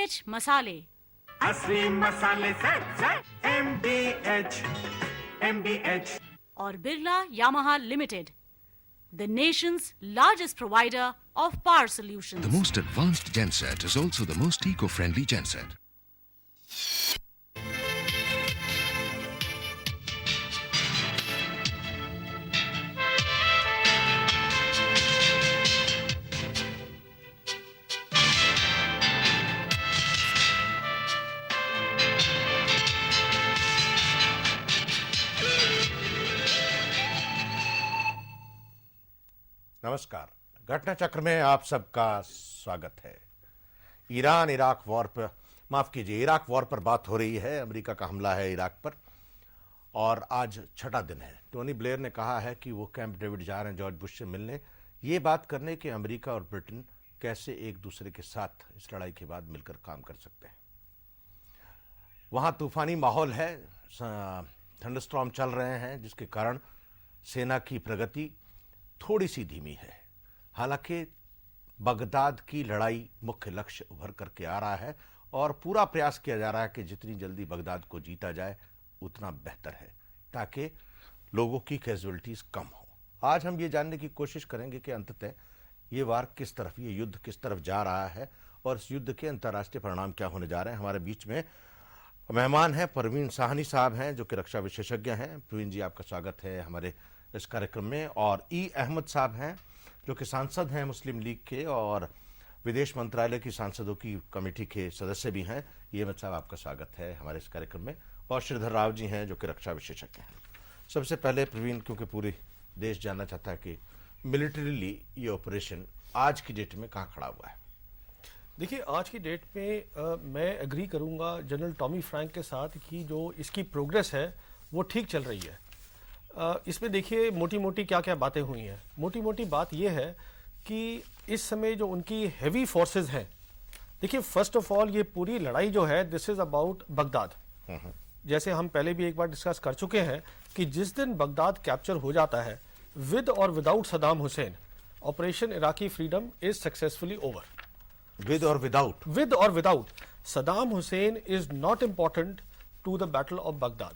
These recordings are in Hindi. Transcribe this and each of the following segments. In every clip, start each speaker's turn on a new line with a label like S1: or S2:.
S1: MDH मसाले।
S2: असली मसाले से MDH
S1: और Birla Yamaha limited, the nation's largest provider of power solutions.
S3: The most advanced genset is also the most eco-friendly genset.
S4: नमस्कार। घटना चक्र में आप सबका स्वागत है। ईरान इराक वॉर पर, माफ कीजिए, इराक वॉर पर बात हो रही है। अमेरिका का हमला है इराक पर और आज छठा दिन है। टोनी ब्लेयर ने कहा है कि वो कैंप डेविड जा रहे हैं जॉर्ज बुश से मिलने, ये बात करने कि अमेरिका और ब्रिटेन कैसे एक दूसरे के साथ इस लड़ाई के बाद मिलकर काम कर सकते हैं। वहां तूफानी माहौल है, थंडरस्टॉर्म चल रहे हैं, जिसके कारण सेना की प्रगति थोड़ी सी धीमी है। हालांकि बगदाद की लड़ाई मुख्य लक्ष्य उभर करके आ रहा है और पूरा प्रयास किया जा रहा है कि जितनी जल्दी बगदाद को जीता जाए उतना बेहतर है, ताकि लोगों की कैजुअलिटीज कम हो। आज हम ये जानने की कोशिश करेंगे कि अंततः ये वार किस तरफ, ये युद्ध किस तरफ जा रहा है और इस युद्ध के अंतर्राष्ट्रीय परिणाम क्या होने जा रहे हैं। हमारे बीच में मेहमान हैं, परवीन साहनी साहब हैं जो कि रक्षा विशेषज्ञ हैं। परवीन जी, आपका स्वागत है हमारे इस कार्यक्रम में। और अहमद साहब हैं जो कि सांसद हैं मुस्लिम लीग के और विदेश मंत्रालय की सांसदों की कमेटी के सदस्य भी हैं। अहमद साहब, आपका स्वागत है हमारे इस कार्यक्रम में। और श्रीधर राव जी हैं जो कि रक्षा विशेषज्ञ हैं। सबसे पहले प्रवीण, क्योंकि पूरी देश जानना चाहता है कि मिलिट्रीली ये ऑपरेशन आज की डेट में कहाँ खड़ा हुआ है।
S5: देखिए, आज की डेट में मैं एग्री करूंगा जनरल टॉमी फ्रैंक के साथ कि जो इसकी प्रोग्रेस है वो ठीक चल रही है। इसमें देखिए मोटी मोटी क्या क्या बातें हुई हैं। मोटी मोटी बात यह है कि इस समय जो उनकी हैवी फोर्सेस हैं, देखिए फर्स्ट ऑफ ऑल ये पूरी लड़ाई जो है दिस इज अबाउट बगदाद। जैसे हम पहले भी एक बार डिस्कस कर चुके हैं कि जिस दिन बगदाद कैप्चर हो जाता है, विद और without Saddam Hussein, operation Iraqi freedom is successfully over.
S4: With और
S5: without Saddam Hussein is not important to the battle of Baghdad.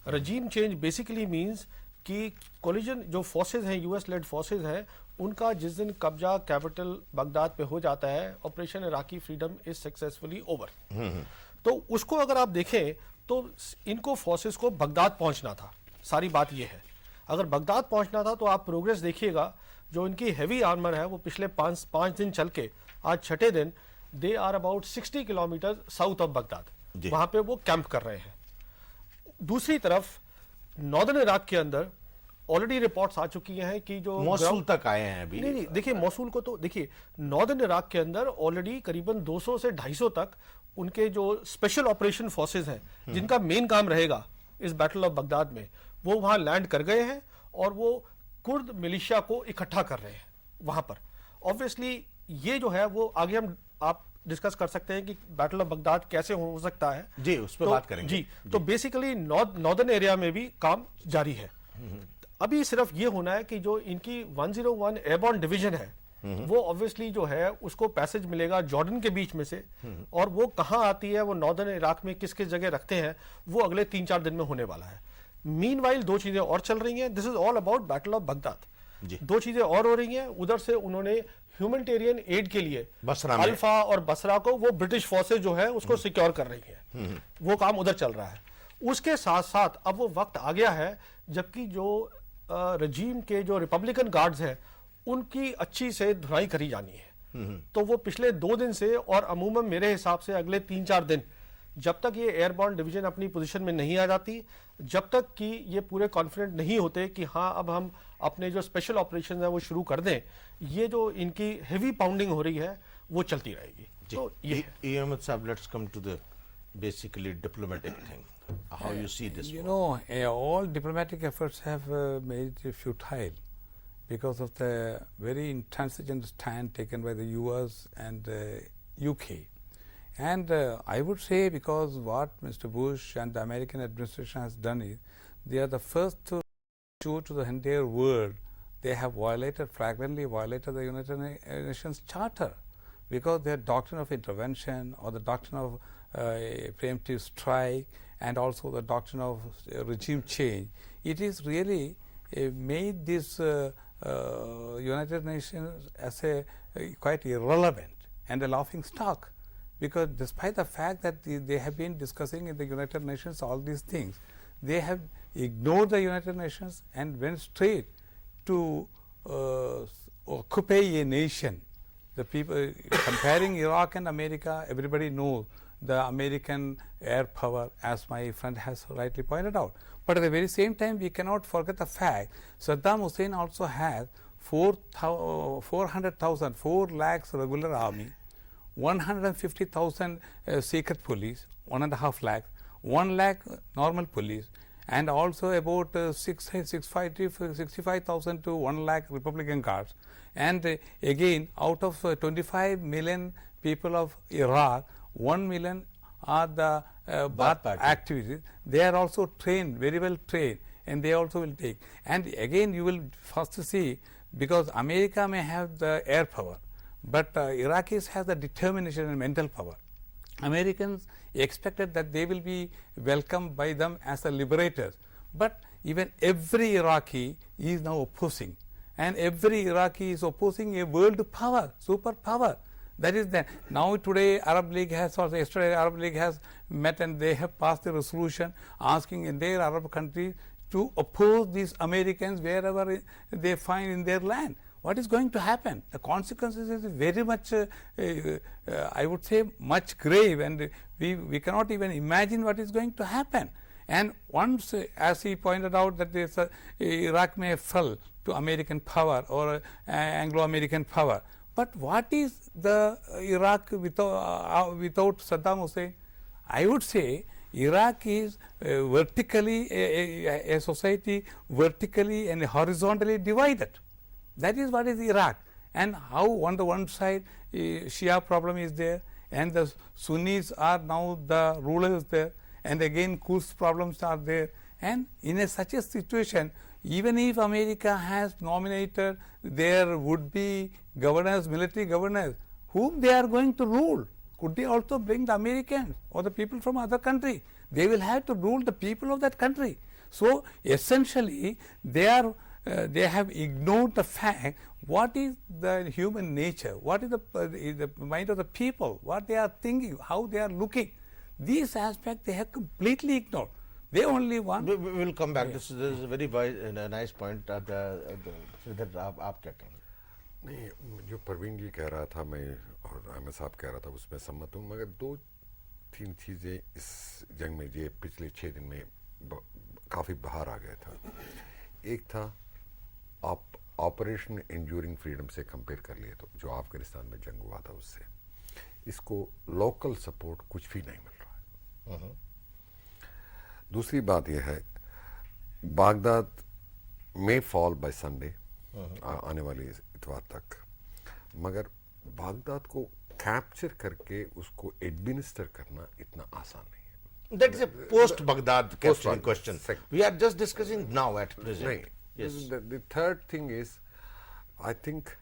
S5: Regime change basically means कि कोलिजन जो फोर्सेज हैं, यूएस लेड फोर्सेज हैं, उनका जिस दिन कब्जा कैपिटल बगदाद पे हो जाता है, operation Iraqi freedom is successfully over. तो उसको अगर आप देखें तो इनको फोर्सेज को बगदाद पहुंचना था। सारी बात यह है, अगर बगदाद पहुंचना था तो आप प्रोग्रेस देखिएगा। जो इनकी हैवी आर्मर है वो पिछले पांच दिन चल के आज छठे दिन they are about 60 kilometre south of Baghdad, वहां पे वो कैंप कर रहे हैं। दूसरी तरफ नॉर्दर्न इराक के अंदर ऑलरेडी रिपोर्ट्स आ चुकी हैं कि जो
S4: मौसूल तक आए हैं अभी।
S5: नहीं, देखिए मौसूल को तो देखिए, नॉर्दर्न इराक के अंदर ऑलरेडी करीबन 200 से 250 तक उनके जो स्पेशल ऑपरेशन फोर्सेज हैं, जिनका मेन काम रहेगा इस बैटल ऑफ बगदाद में, वो वहां लैंड कर गए हैं और वो कुर्द मिलिशिया को इकट्ठा कर रहे हैं वहां पर। ऑब्वियसली ये जो है वो आगे हम आप डिस्कस कर सकते हैं कि बैटल ऑफ बगदाद कैसे हो सकता है
S4: जी, उस पर बात करेंगे
S5: जी। तो बेसिकली नॉर्दर्न एरिया में भी काम जारी है। अभी सिर्फ ये होना है कि जो इनकी 101 एयरबॉर्न डिवीजन है वो ऑब्वियसली जो है उसको पैसेज मिलेगा जॉर्डन के बीच में से, और वो कहां आती है, वो नॉर्दर्न इराक में किस किस जगह रखते हैं, वो अगले 3-4 दिन में होने वाला है। मीनवाइल दो चीजें और चल रही हैं। This is all about battle of Baghdad. दो चीजें और हो रही हैं। उधर से उन्होंने ह्यूमैनिटेरियन एड के लिए अल्फा और बसरा को, वो ब्रिटिश फोर्सेज जो है उसको सिक्योर कर रही है, वो काम उधर चल रहा है। उसके साथ साथ अब वो वक्त आ गया है जबकि जो रजीम के जो रिपब्लिकन गार्ड्स हैं उनकी अच्छी से धुनाई करी जानी है। तो वो पिछले 2 दिन से, और अमूमन मेरे हिसाब से अगले 3-4 दिन, जब तक ये एयरबॉर्न डिवीजन अपनी पोजीशन में नहीं आ जाती, जब तक कि ये पूरे कॉन्फिडेंट नहीं होते कि हाँ अब हम अपने जो स्पेशल ऑपरेशन है वो शुरू कर दें, ये जो इनकी हेवी पाउंडिंग हो रही है वो चलती रहेगी। तो ये
S4: अहमद साहब, let's come to the basically diplomatic thing, how you see this
S6: you
S4: war?
S6: know, all diplomatic efforts have made it futile because of the very intransigent stand taken by the US and UK. And I would say because what Mr. Bush and the American administration has done is they are the first to show to the entire world they have violated, flagrantly violated the United Nations Charter. because their doctrine of intervention or the doctrine of preemptive strike and also the doctrine of regime change, it is really made this United Nations as a quite irrelevant and a laughing stock, because despite the fact that they have been discussing in the United Nations all these things, they have ignored the United Nations and went straight to occupy a nation. The people comparing Iraq and America, everybody knows the American air power, as my friend has rightly pointed out. But at the very same time, we cannot forget the fact Saddam Hussein also has 400,000, 4 lakhs regular army, 150,000 secret police, 1.5 lakhs, 1 lakh normal police, and also about 65,000 to 1 lakh Republican Guards. And again, out of 25 million people of Iraq, 1 million are the Baath activities. They are also trained, very well trained, and they also will take. And again, you will first see, because America may have the air power, but Iraqis have the determination and mental power. Americans expected that they will be welcomed by them as the liberators, but even every Iraqi is now opposing, and every Iraqi is opposing a world power, superpower. That is that now today Arab League has, or yesterday Arab League has met and they have passed a resolution asking in their Arab countries to oppose these Americans wherever they find in their land. What is going to happen? The consequences is very much, I would say, much grave, and we cannot even imagine what is going to happen. And once, as he pointed out, that Iraq may fall to American power or Anglo-American power. But what is the Iraq without Saddam Hussein? I would say Iraq is vertically a society vertically and horizontally divided. That is what is Iraq. And how on the one side Shia problem is there, and the Sunnis are now the rulers there, and again Kurds problems are there. And in such a situation, even if America has nominated their would-be governors, military governors, whom they are going to rule? Could they also bring the Americans or the people from other country? They will have to rule the people of that country. So essentially, they have ignored the fact what is the human nature, what is the mind of the people, what they are thinking, how they are looking. These aspects they have completely ignored. They only want.
S4: We will come back. This is a very nice point. Sridhar आप क्या कहेंगे?
S7: नहीं, जो परवीन जी कह रहा था मैं और अहमद साहब कह रहा था उसमें सम्मत हूँ, मगर 2-3 चीज़ें इस जंग में ये पिछले 6 दिन में काफ़ी बाहर आ गया था. एक था ऑपरेशन एंड्यूरिंग फ्रीडम से कंपेयर कर लिए तो जो अफगानिस्तान में जंग हुआ था उससे इसको लोकल सपोर्ट कुछ भी नहीं मिल रहा है. दूसरी बात यह है, बागदाद में फॉल बाय संडे, आने वाली इतवार तक, मगर बागदाद को कैप्चर करके उसको एडमिनिस्टर करना इतना आसान नहीं है.
S4: That is a post-Baghdad question. We are just discussing now at present.
S7: Yes. The third thing is, I think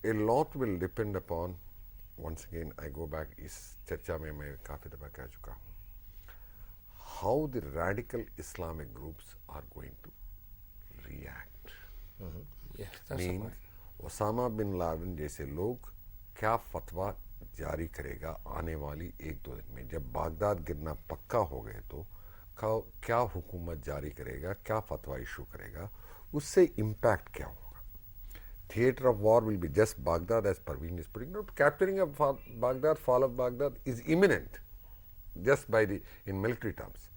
S7: a lot will depend upon, once again I go back, इस चर्चा में मैं काफ़ी दफ़ा कह चुका हूँ, how the radical Islamic groups are going to react.
S6: Yes, that's
S7: Mean, Osama bin Laden जैसे लोग क्या फतवा जारी करेगा आने वाली 1-2 दिन में. जब बागदाद गिरना पक्का हो गए तो क्या हुकूमत जारी करेगा, क्या फतवा इशू करेगा, उससे इम्पैक्ट क्या होगा. Theater of war will be just Baghdad, as Parveen is putting it. Capturing of Baghdad, fall of Baghdad is imminent, just by in military terms.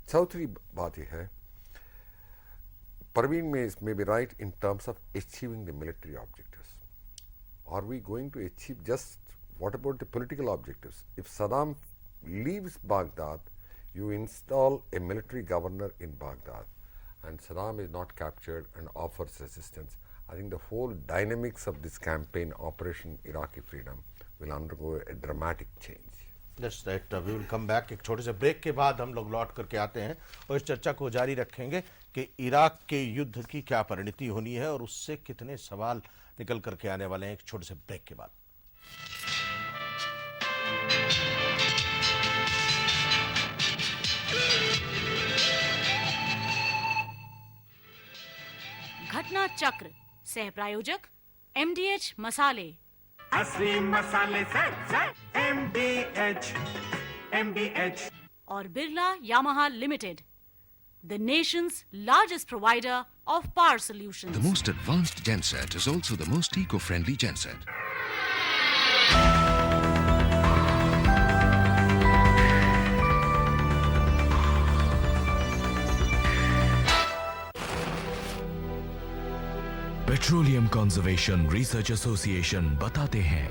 S7: चौथी बात यह है, Parveen may be right in terms of achieving the military objectives. Are we going to achieve just, what about the political objectives? If Saddam leaves Baghdad, you install a military governor in Baghdad, and Saddam is not captured and offers resistance, I think the whole dynamics of this campaign, Operation Iraqi Freedom, will undergo a dramatic change.
S4: That's right. We will come back. एक छोटे से ब्रेक के बाद हम लोग लौट करके आते हैं और इस चर्चा को जारी रखेंगे कि इराक के युद्ध की क्या परिणति होनी है और उससे कितने सवाल निकल करके आने वाले हैं एक छोटे से ब्रेक के बाद.
S1: चक्र, सह प्रायोजक MDH मसाले।
S2: असली मसाले सेट सेट MDH
S1: और Birla Yamaha limited, the nation's largest provider of power solutions.
S3: The most advanced genset is also the most eco-friendly genset.
S8: Petroleum conservation research association बताते हैं,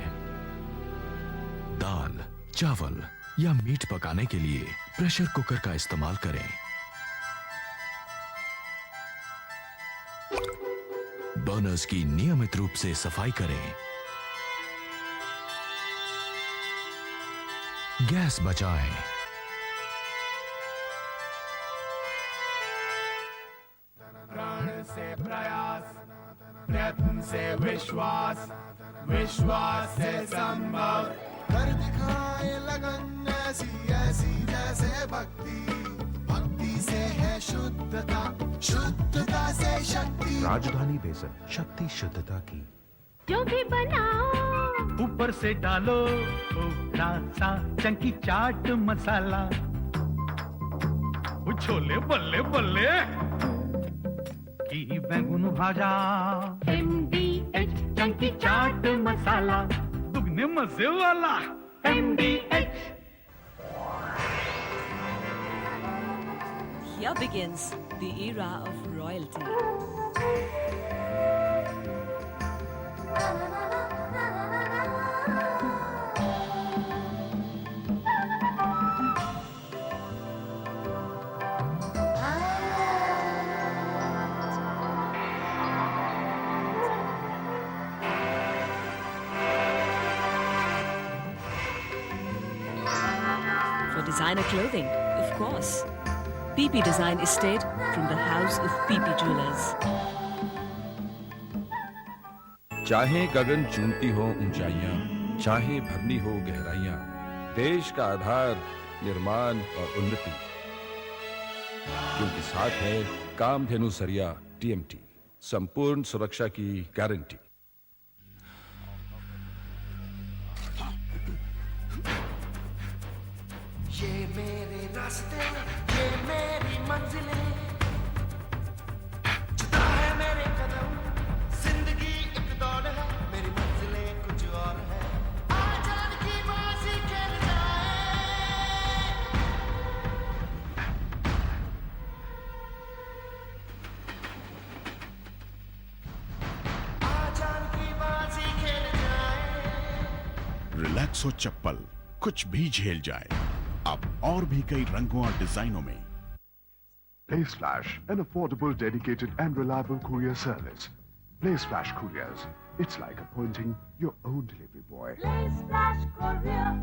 S8: दाल, चावल या मीट पकाने के लिए प्रेशर कुकर का इस्तेमाल करें। बर्नर्स की नियमित रूप से सफाई करें। गैस बचाएं।
S2: प्राण से प्रयास, प्रयत्न से विश्वास, विश्वास से संभव।
S9: कर दिखाए लगन ऐसी ऐसी जैसे भक्ति, भक्ति से है शुद्धता, शुद्धता से शक्ति।
S10: राजधानी बेसन, शक्ति शुद्धता की।
S11: जो भी बनाओ
S2: ऊपर से डालो थोड़ा सा चंकी चाट मसाला। वो छोले बल्ले बल्ले की बैंगन भाजा,
S11: MDH
S2: चंकी चाट मसाला, दुगने मजे वाला MDH।
S12: Here begins the era of royalty. For designer clothing, of course. PP Design Estate from the house of PP Jewelers.
S10: चाहे गगन चूमती हो ऊंचाइयां, चाहे भरनी हो गहराइयां, देश का आधार निर्माण और उन्नति, क्योंकि साथ है कामधेनु सरिया TMT, संपूर्ण सुरक्षा की गारंटी।
S9: ये मेरे रास्ते, ये मेरी मंजिलें, जुदा है मेरे कदम, जिंदगी एक दौड़ है, मेरी मंजिलें कुछ और है। आजाद की बाजी खेल जाए, आजाद की बाजी खेल जाए।
S13: रिलैक्सो चप्पल, कुछ भी झेल जाए। अब और भी कई रंगों और डिजाइनों में।
S14: Place Flash, an affordable, dedicated and reliable courier service. Place Flash Couriers. It's like appointing your own delivery boy.
S11: Place Flash Courier.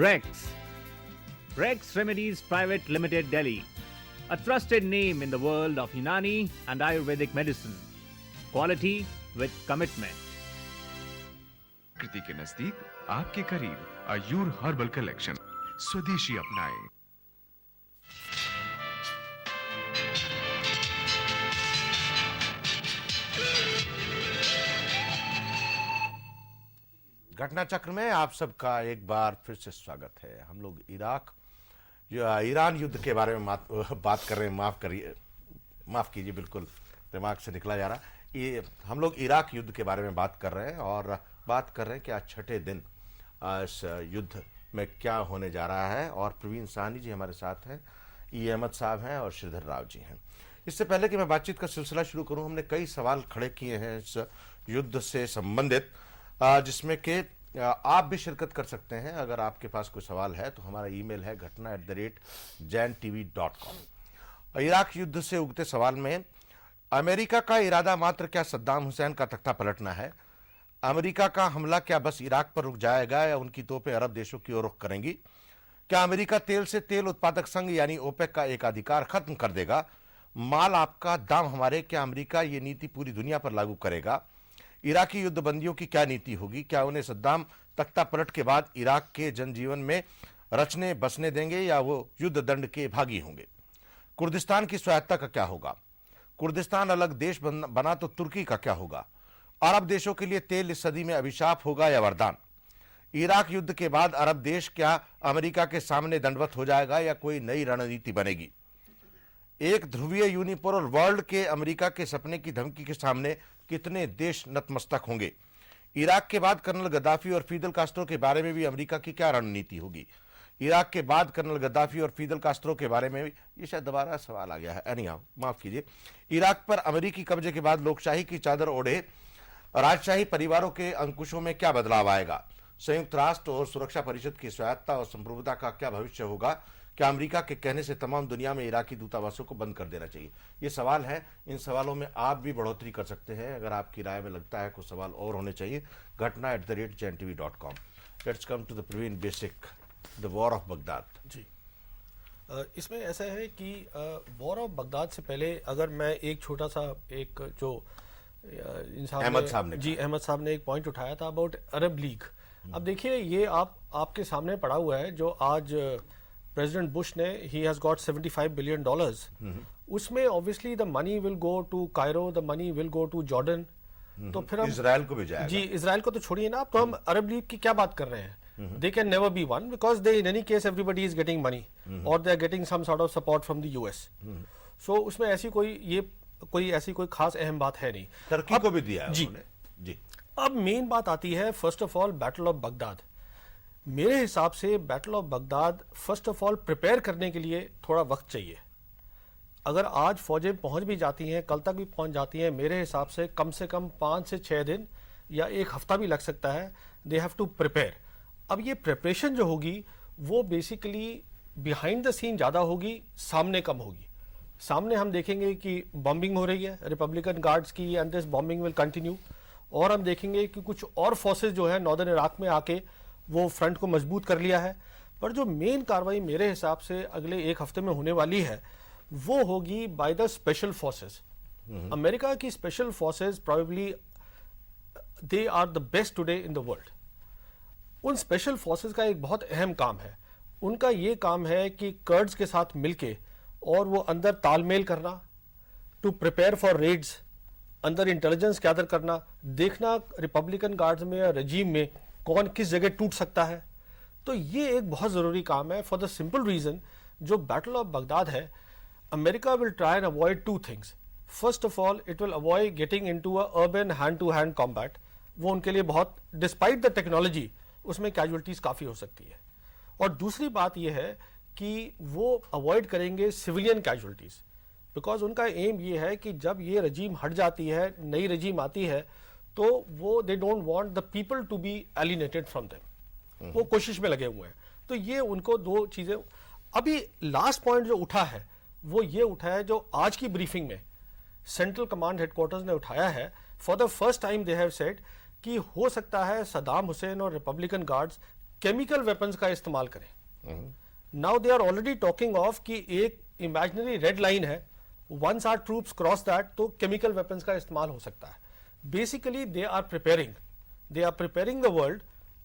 S15: Rex. Rex Remedies Private Limited, Delhi. A trusted name in the world of Unani and Ayurvedic medicine. Quality with commitment.
S16: प्रकृति के नजदीक, आपके करीब, आयुर हर्बल कलेक्शन, स्वदेशी अपनाएं।
S4: घटना चक्र में आप सबका एक बार फिर से स्वागत है। हम लोग ईरान युद्ध के बारे में बात कर रहे हैं। माफ कीजिए, बिल्कुल दिमाग से निकला जा रहा। ये हम लोग इराक युद्ध के बारे में बात कर रहे हैं और बात कर रहे हैं कि आज छठे दिन इस युद्ध में क्या होने जा रहा है। और प्रवीण साहनी जी हमारे साथ हैं, अहमद साहब हैं और श्रीधर राव जी हैं। इससे पहले कि मैं बातचीत का सिलसिला शुरू करूं, हमने कई सवाल खड़े किए हैं इस युद्ध से संबंधित, जिसमें कि आप भी शिरकत कर सकते हैं। अगर आपके पास कोई सवाल है तो हमारा ईमेल है ghana@jantv.com। इराक युद्ध से उगते सवाल में अमेरिका का इरादा मात्र क्या सद्दाम हुसैन का तख्ता पलटना है? अमेरिका का हमला क्या बस इराक पर रुक जाएगा या उनकी तोपें अरब देशों की ओर रुख करेंगी? क्या अमेरिका तेल से तेल उत्पादक संघ यानी ओपेक का एकाधिकार खत्म कर देगा? माल आपका, दाम हमारे। क्या अमेरिका ये नीति पूरी दुनिया पर लागू करेगा? इराकी युद्धबंदियों की क्या नीति होगी? क्या उन्हें सद्दाम तख्ता पलट के बाद इराक के जनजीवन में रचने बसने देंगे या वो युद्ध दंड के भागी होंगे? कुर्दिस्तान की स्वायत्ता का क्या होगा? कुर्दिस्तान अलग देश बना तो तुर्की का क्या होगा? अरब देशों के लिए तेल इस सदी में अभिशाप होगा या वरदान? इराक युद्ध के बाद अरब देश क्या अमेरिका के सामने दंडवत हो जाएगा या कोई नई रणनीति बनेगी? एक ध्रुवीय यूनिपोलर वर्ल्ड के अमेरिका के सपने की धमकी के सामने कितने देश नतमस्तक होंगे? इराक के बाद कर्नल गद्दाफी और फिदल कास्ट्रो के बारे में भी अमेरिका की क्या रणनीति होगी? इराक के बाद कर्नल गद्दाफी और फिदल कास्ट्रो के बारे में भी, ये शायद दोबारा सवाल आ गया है, एनीहाउ माफ कीजिए। इराक पर अमेरिकी कब्जे के बाद लोकशाही की चादर ओढ़े राजशाही परिवारों के अंकुशों में क्या बदलाव आएगा? संयुक्त राष्ट्र और सुरक्षा परिषद की स्वायत्ता और संप्रभुता का क्या भविष्य होगा? क्या अमेरिका के कहने से तमाम दुनिया में इराकी दूतावासों को बंद कर देना चाहिए? ये सवाल है। इन सवालों में आप भी बढ़ोतरी कर सकते हैं अगर आपकी राय में लगता है कुछ सवाल और होने चाहिए। घटना@jntv.com। Let's come to the Praveen basic, the war of Baghdad.
S5: जी, इसमें ऐसा है कि वॉर ऑफ बगदाद से पहले अगर मैं एक छोटा सा एक जो
S4: अहमद
S5: साहब ने एक पॉइंट उठाया था अबाउट अरब लीग। अब देखिए, ये आपके सामने पड़ा हुआ है जो आज प्रेसिडेंट बुश ने, ही हैज गॉट $75 बिलियन। उसमें obviously the money will go to Cairo, the money will go to Jordan. तो फिर हम
S4: इजराइल को भी जाएगा।
S5: जी, इजराइल को तो छोड़िए ना, तो हम अरब लीग की क्या बात कर रहे हैं? They can never be one because they in any case everybody is getting money or they are getting some sort of support from the US. So उसमें ऐसी कोई खास अहम बात है नहीं।
S4: टर्की को भी दिया है
S5: जी
S4: उन्होंने। जी,
S5: अब मेन बात आती है first of all battle of Baghdad. मेरे हिसाब से battle of Baghdad first of all prepare करने के लिए थोड़ा वक्त चाहिए। अगर आज फौजें पहुंच भी जाती हैं, कल तक भी पहुंच जाती हैं, मेरे हिसाब से कम 5 से 6 दिन या 1 हफ्ता भी लग सकता है। They have to prepare. अब ये प्रिपरेशन जो होगी वो बेसिकली बिहाइंड द सीन ज़्यादा होगी, सामने कम होगी। सामने हम देखेंगे कि बॉम्बिंग हो रही है रिपब्लिकन गार्ड्स की, and this bombing will continue. और हम देखेंगे कि कुछ और फोर्सेस जो है नॉर्दर्न इराक में आके वो फ्रंट को मजबूत कर लिया है। पर जो मेन कार्रवाई मेरे हिसाब से अगले 1 हफ्ते में होने वाली है वो होगी by the special forces. America की special forces probably they are the best today in the world. उन स्पेशल फोर्सेस का एक बहुत अहम काम है, उनका ये काम है कि कर्ड्स के साथ मिलके और वो अंदर तालमेल करना, टू प्रिपेयर फॉर रेड्स, अंदर इंटेलिजेंस गैदर करना, देखना रिपब्लिकन गार्ड्स में या रजीम में कौन किस जगह टूट सकता है। तो ये एक बहुत ज़रूरी काम है फॉर द सिंपल रीज़न जो बैटल ऑफ बगदाद है, America will try and avoid 2 things. First of all, it will avoid getting into a urban hand to hand combat. वो उनके लिए बहुत, डिस्पाइट द टेक्नोलॉजी, उसमें कैजुअलिटीज काफ़ी हो सकती है। और दूसरी बात यह है कि वो अवॉइड करेंगे सिविलियन कैजुअलिटीज, बिकॉज उनका एम ये है कि जब ये रजीम हट जाती है, नई रजीम आती है, तो वो they don't want the people to be alienated from them. वो कोशिश में लगे हुए हैं। तो ये उनको 2 चीज़ें। अभी लास्ट पॉइंट जो उठा है वो ये उठा है जो आज की ब्रीफिंग में सेंट्रल कमांड हेडक्वार्टर्स ने उठाया है। For the first time they have said कि हो सकता है सदाम हुसैन और रिपब्लिकन गार्ड्स केमिकल वेपन्स का इस्तेमाल करें। Now they are already talking of कि एक इमेजिनरी रेड लाइन है, once our troops cross that तो केमिकल वेपन्स का इस्तेमाल हो सकता है। Basically they are preparing the world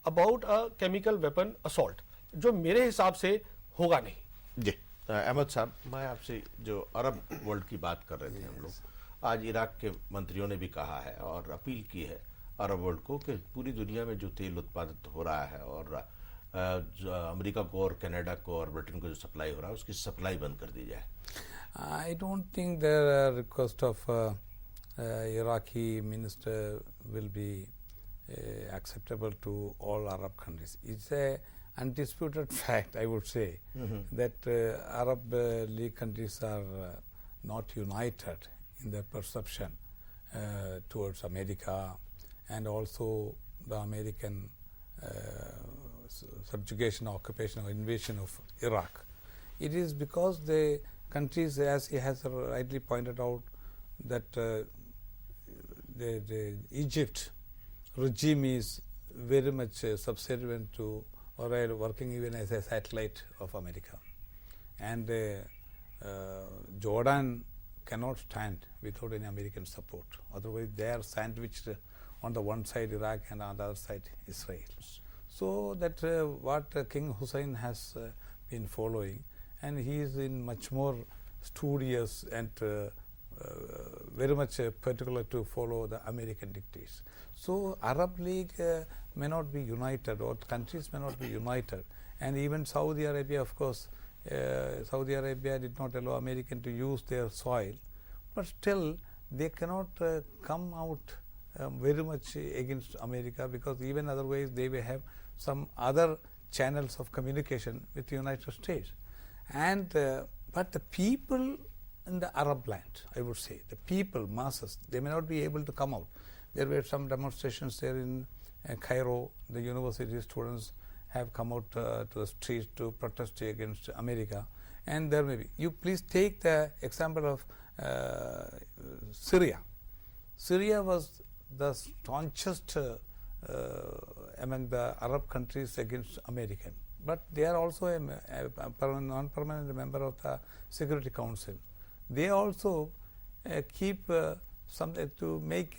S5: about a chemical weapon assault, जो मेरे हिसाब से होगा नहीं।
S4: जी, अहमद साहब, मैं आपसे जो अरब वर्ल्ड की बात कर रहे थे हम लोग, आज इराक के मंत्रियों ने भी कहा है और अपील की है अरब वर्ल्ड को कि पूरी दुनिया में जो तेल उत्पादित हो रहा है और अमेरिका को और कनाडा को और ब्रिटेन को जो सप्लाई हो रहा है उसकी सप्लाई बंद कर दी जाए।
S6: I don't think the request of Iraqi minister will be acceptable to all Arab countries. It's a undisputed fact, I would say, that Arab League countries are not united in their perception towards America, and also the American subjugation, occupation, or invasion of Iraq. It is because the countries, as he has rightly pointed out, that the Egypt regime is very much subservient to, or working even as a satellite of America, and Jordan cannot stand without any American support. Otherwise, they are sandwiched on the one side Iraq and on the other side Israel. So that what King Hussein has been following, and he is in much more studious and very much particular to follow the American dictates. So Arab League may not be united, or countries may not be united, and even Saudi Arabia, of course, Saudi Arabia did not allow American to use their soil, but still they cannot come out very much against America, because even otherwise they may have some other channels of communication with the United States. And but the people in the Arab land, I would say, the people, masses, they may not be able to come out. There were some demonstrations there in Cairo. The university students have come out to the streets to protest against America. And there may be. You please take the example of Syria. Syria was the staunchest among the Arab countries against American. But they are also a non-permanent member of the Security Council. They also keep something to make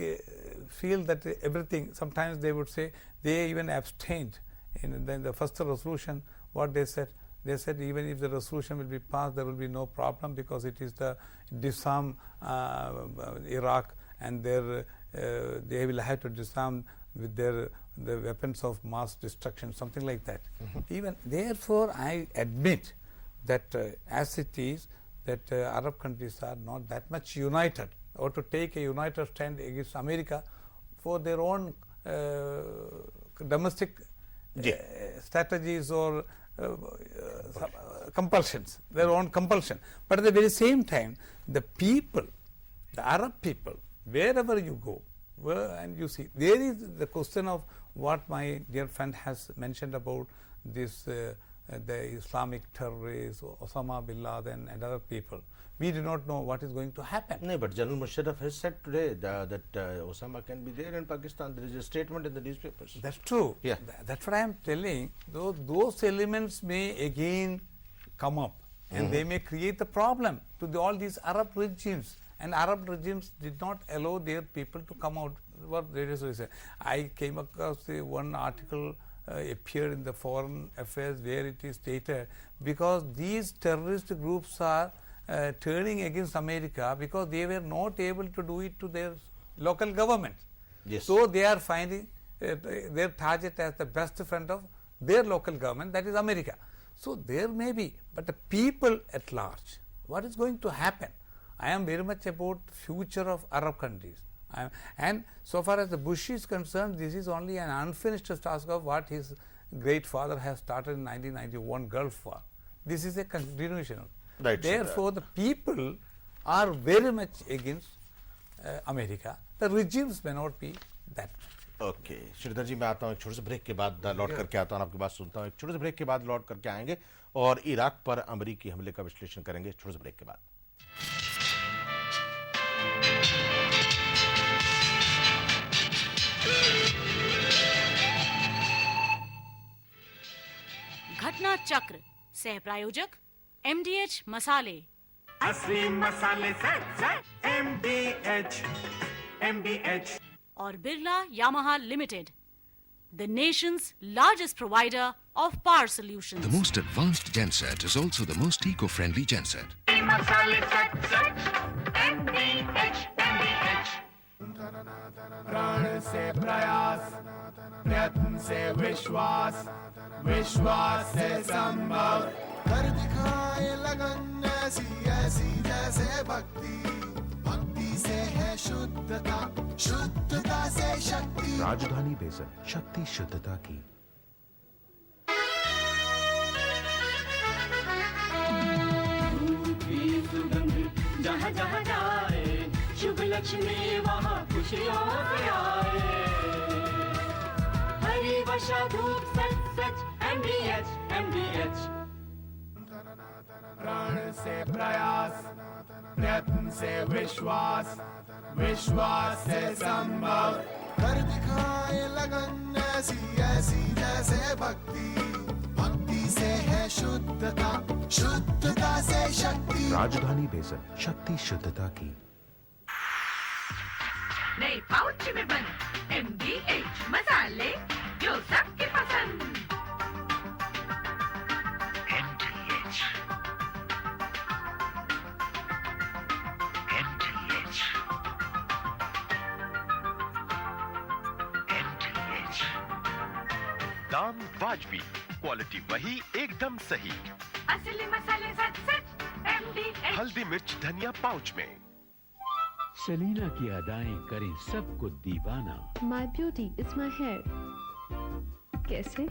S6: feel that everything, sometimes they would say, they even abstained in the first resolution. What they said even if the resolution will be passed, there will be no problem, because it is the disarm Iraq, and they will have to disarm with the weapons of mass destruction, something like that. Even therefore, I admit that as it is, that Arab countries are not that much united, or to take a united stand against America for their own domestic strategies or compulsions, their own compulsion. But at the very same time, the people, the Arab people, wherever you go, and you see, there is the question of what my dear friend has mentioned about this, the Islamic terrorists, Osama bin Laden and other people. We do not know what is going to happen.
S4: No, but General Musharraf has said today that Osama can be there in Pakistan. There is a statement in the newspapers.
S6: That's true.
S4: Yeah.
S6: That's what I am telling. Those elements may again come up, and they may create a problem to all these Arab regimes. And Arab regimes did not allow their people to come out. What there is, I came across one article appeared in the Foreign Affairs where it is stated, because these terrorist groups are turning against America because they were not able to do it to their local government.
S4: Yes.
S6: So they are finding their target as the best friend of their local government, that is America. So there may be, but the people at large, what is going to happen? I am very much about future of Arab countries. And so far as the Bush is concerned, this is only an unfinished task of what his great father has started in 1991 Gulf War. This is a continuation.
S4: Right.
S6: Therefore, the people are very much against America. The regimes may not be that much.
S4: Okay Sridhar ji, मैं आता हूँ एक छोटे से ब्रेक के बाद, लौट करके आता हूँ, आपकी बात सुनता हूँ। एक छोटे से ब्रेक के बाद लौट करके आएंगे और इराक पर अमेरिकी हमले का विश्लेषण करेंगे छोटे से ब्रेक के बाद।
S1: घटना चक्र, सह प्रायोजक MDH मसाले,
S9: असली मसाले से MDH
S1: और Birla Yamaha limited, the nation's largest provider of power solutions.
S3: The most advanced genset is also the most eco-friendly genset.
S9: मसाले MDH प्राण से प्रयास, प्रयत्न से विश्वास, विश्वास से संभव, कर दिखाए लगन ऐसी ऐसी जैसे भक्ति, भक्ति से है शुद्धता, शुद्धता से शक्ति।
S17: राजधानी बेसन, शक्ति शुद्धता की।
S11: जहाँ जहाँ जाए शुभ लक्ष्मी वहाँ खुशियों से आए। हरी वर्षा धूप सच सच MDH
S9: प्राण से प्रयास, प्रयत्न से विश्वास, विश्वास से संभव, कर दिखाए लगन ऐसी ऐसी जैसे भक्ति, भक्ति से है शुद्धता, शुद्धता से शक्ति।
S17: राजधानी बेसन, शक्ति शुद्धता की।
S11: नए पाउच में बने MDH मसाले जो सबके पसंद। MDH
S18: दाम वाजबी, क्वालिटी वही एकदम सही।
S11: असली मसाले सच सच MDH।
S18: हल्दी मिर्च धनिया पाउच में।
S19: सेलिना की अदाएं करें सबको दीवाना।
S20: My beauty is my hair। कैसे?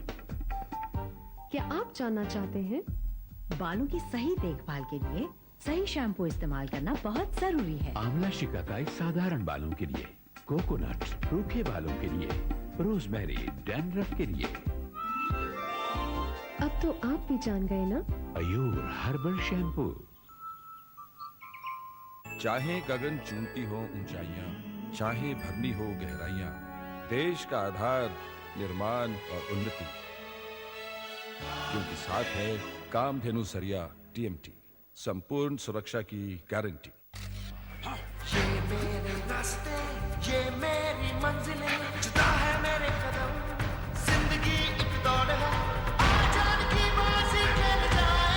S20: क्या आप जानना चाहते हैं?
S21: बालों की सही देखभाल के लिए सही शैम्पू इस्तेमाल करना बहुत जरूरी है।
S19: आंवला शिकाकाई साधारण बालों के लिए, कोकोनट रूखे बालों के लिए, रोजमेरी डैंड्रफ के लिए।
S20: अब तो आप भी जान गए ना?
S19: Ayur herbal shampoo.
S10: चाहे गगन चूमती हो ऊंचाइयां, चाहे भरनी हो गहराइयां, देश का आधार निर्माण और उन्नति, क्योंकि साथ है कामधेनु सरिया TMT, संपूर्ण सुरक्षा की गारंटी।
S9: ये मेरे रास्ते, ये मेरी मंजिलें, जुदा है मेरे कदम, जिंदगी एक दौड़ है, आजाद की बाजी खेल जाए,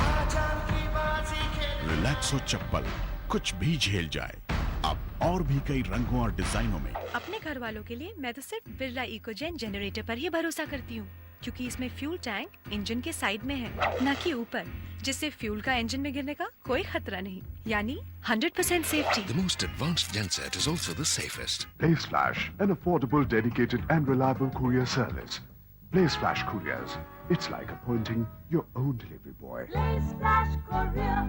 S9: आजाद की बाजी खेल।
S13: रिलैक्सो चप्पल, कुछ भी झेल जाए। अब और भी कई रंगों और डिजाइनों में।
S22: अपने घर वालों के लिए मैं तो सिर्फ बिरला इकोजेन जनरेटर पर ही भरोसा करती हूँ, क्योंकि इसमें फ्यूल टैंक इंजन के साइड में है, न कि ऊपर, जिससे फ्यूल का इंजन में गिरने का कोई खतरा नहीं, यानी 100% safety.
S3: The most advanced genset is also the safest.
S14: Blaze Flash, an affordable, dedicated and reliable courier service. Blaze Flash Couriers. It's like appointing your own delivery boy.
S9: Blaze Flash Courier।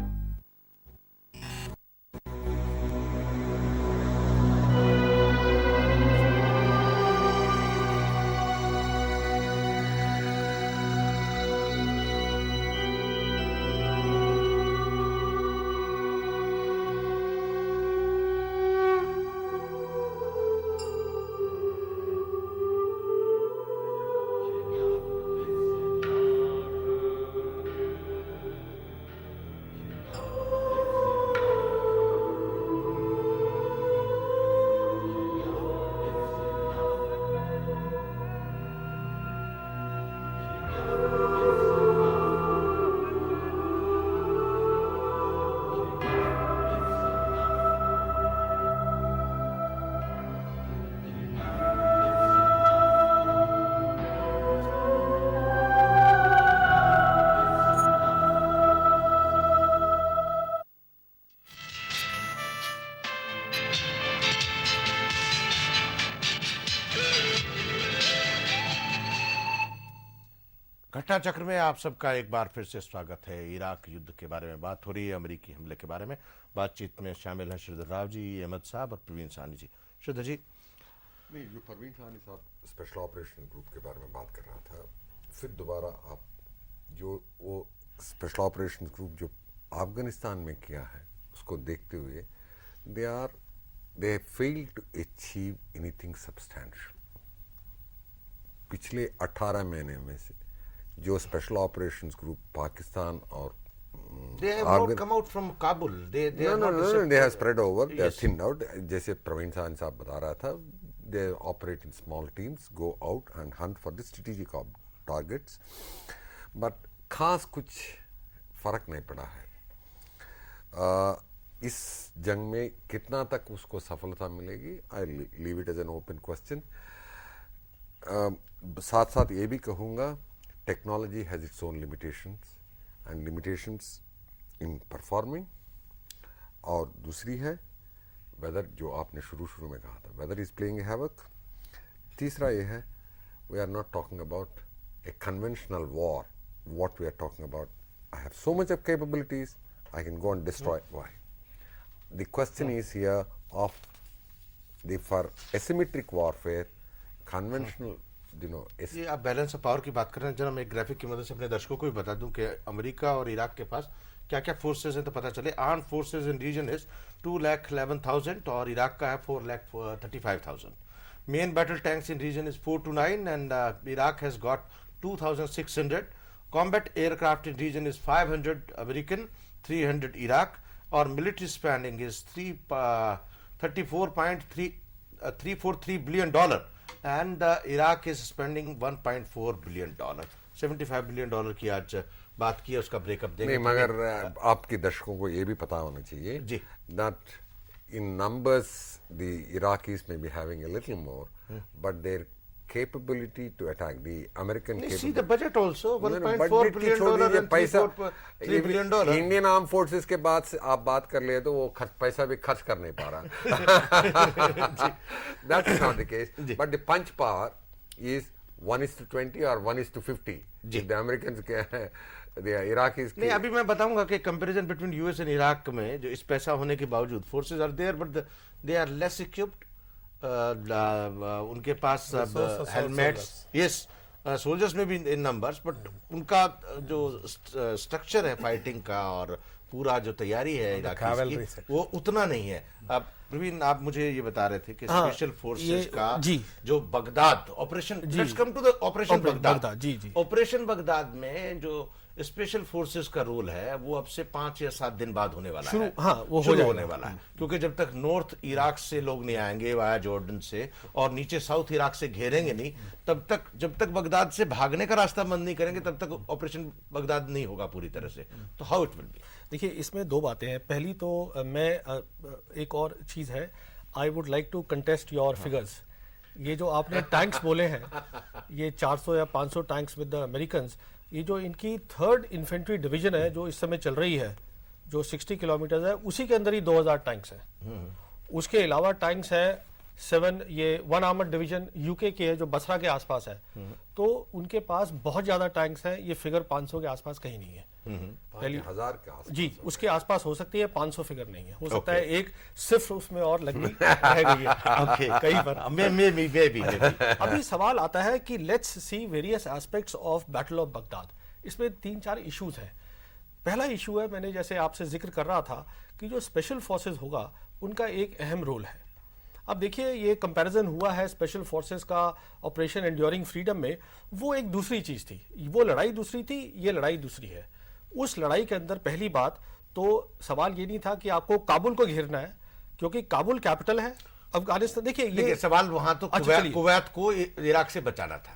S4: घटना चक्र में आप सबका एक बार फिर से स्वागत है। इराक युद्ध के बारे में बात हो रही है, अमेरिकी हमले के बारे में। बातचीत में शामिल हैं श्रीधर राव जी, अहमद साहब और प्रवीण साहनी जी। श्रीधर जी।
S7: नहीं, जो प्रवीण साहनी साहब स्पेशल ऑपरेशन ग्रुप के बारे में बात कर रहा था, फिर दोबारा आप जो वो स्पेशल ऑपरेशन ग्रुप जो अफगानिस्तान में किया है उसको देखते हुए they fail to achieve anything substantial. पिछले 18 महीने में से जो स्पेशल ऑपरेशंस ग्रुप पाकिस्तान और
S4: they have not come out from Kabul. They
S7: have spread over. They are thinned out. जैसे प्रवीण साहनी साहब बता रहा था, they operate in small teams, go out and hunt for the strategic targets. But खास कुछ फर्क नहीं पड़ा है। इस जंग में कितना तक उसको सफलता मिलेगी, I leave it as an open question. साथ साथ ये भी कहूँगा, technology has its own limitations and limitations in performing, और दूसरी है वेदर, जो आपने शुरू में कहा था, वेदर इज प्लेइंग हैवक। तीसरा ये है, we are not talking about a conventional war, what we are talking about, I have so much of capabilities, I can go and destroy. Why? The question is here of the for asymmetric warfare, conventional,
S4: ये आप बैलेंस ऑफ पावर की बात कर रहे हैं। जरा मैं एक ग्राफिक की मदद से अपने दर्शकों को भी बता दूं कि अमेरिका और इराक के पास क्या क्या फोर्सेज हैं, तो पता चले। Arm forces in region is 2,11,000 और इराक का है 4,35,000। Main battle tanks in region is 4 to 9 and Iraq has got 2,600। Combat aircraft in region is 500 American, 300 Iraq, और military spending is $34.343 billion and Iraq is spending $1.4 billion. $75 billion की आज बात की है, उसका ब्रेकअप देंगे।
S7: नहीं, मगर आपके दर्शकों को ये भी पता होना चाहिए that in numbers, the Iraqis may be having a little more, but their capability to attack the American
S4: see the budget also $1.4
S7: budget की
S4: billion
S7: छोड़ दीजिए,
S4: and
S7: पैसा
S4: $3 billion.
S7: इंडियन आर्म फोर्सेस के बाद से आप बात कर ले तो वो पैसा भी खर्च कर नहीं पा रहा. That is not the case. But the punch power is 1:20 or 1:50. If the Americans the Iraqis
S4: नहीं, अभी मैं बताऊंगा कि comparison between US and Iraq में जो इस पैसा होने के बावजूद forces are there but they are less equipped. उनके पास हेलमेट्स, यस, सोल्जर्स में भी इन नंबर्स, बट उनका जो स्ट्रक्चर है फाइटिंग का और पूरा जो तैयारी है इराकी की वो उतना नहीं है. अब प्रवीण, आप मुझे ये बता रहे थे कि स्पेशल फोर्सेस का जो Baghdad operation, let's come to the operation Baghdad. Operation Baghdad में जो स्पेशल फोर्सेस का रोल है वो अब से 5 या 7 दिन बाद होने वाला है. वो शुरू होने वाला है, क्योंकि जब तक नॉर्थ इराक से लोग नहीं आएंगे वाया जॉर्डन से और नीचे साउथ इराक से घेरेंगे नहीं, तब तक जब तक बगदाद से भागने का रास्ता बंद नहीं करेंगे तब तक ऑपरेशन बगदाद नहीं होगा पूरी तरह से. तो हाउ इट विल बी?
S5: देखिए, इसमें दो बातें हैं. पहली तो मैं एक और चीज है, I would like to contest your figures. ये जो आपने टैंक्स बोले हैं, ये 400 या 500 टैंक्स विद द अमेरिकन्स, ये जो इनकी 3rd इन्फेंट्री डिवीजन है जो इस समय चल रही है, जो 60 किलोमीटर है, उसी के अंदर ही 2000 टैंक्स हैं. उसके अलावा टैंक्स है 7, ये 1 आर्मर्ड डिवीजन यूके के है जो बसरा के आसपास है. तो उनके पास बहुत ज्यादा टैंक्स हैं. ये फिगर 500 के आसपास कहीं नहीं है.
S7: 5000 के आसपास
S5: जी, उसके आसपास हो सकती है, 500 फिगर नहीं है. हो सकता है एक सिर्फ उसमें और लग गई है कहीं पर. अभी सवाल आता है कि let's see various aspects of battle of Baghdad. इसमें 3-4 इश्यूज हैं. पहला इशू है, मैंने जैसे आपसे जिक्र कर रहा था कि जो स्पेशल फोर्सेस होगा उनका एक अहम रोल है. अब देखिए, ये कंपैरिजन हुआ है स्पेशल फोर्सेस का ऑपरेशन एंड्योरिंग फ्रीडम में, वो एक दूसरी चीज थी. वो लड़ाई दूसरी थी, ये लड़ाई दूसरी है. उस लड़ाई के अंदर पहली बात तो सवाल ये नहीं था कि आपको काबुल को घेरना है, क्योंकि काबुल कैपिटल है अफगानिस्तान. देखिए, ये
S4: सवाल वहां तो कुवैत को इराक से बचाना था.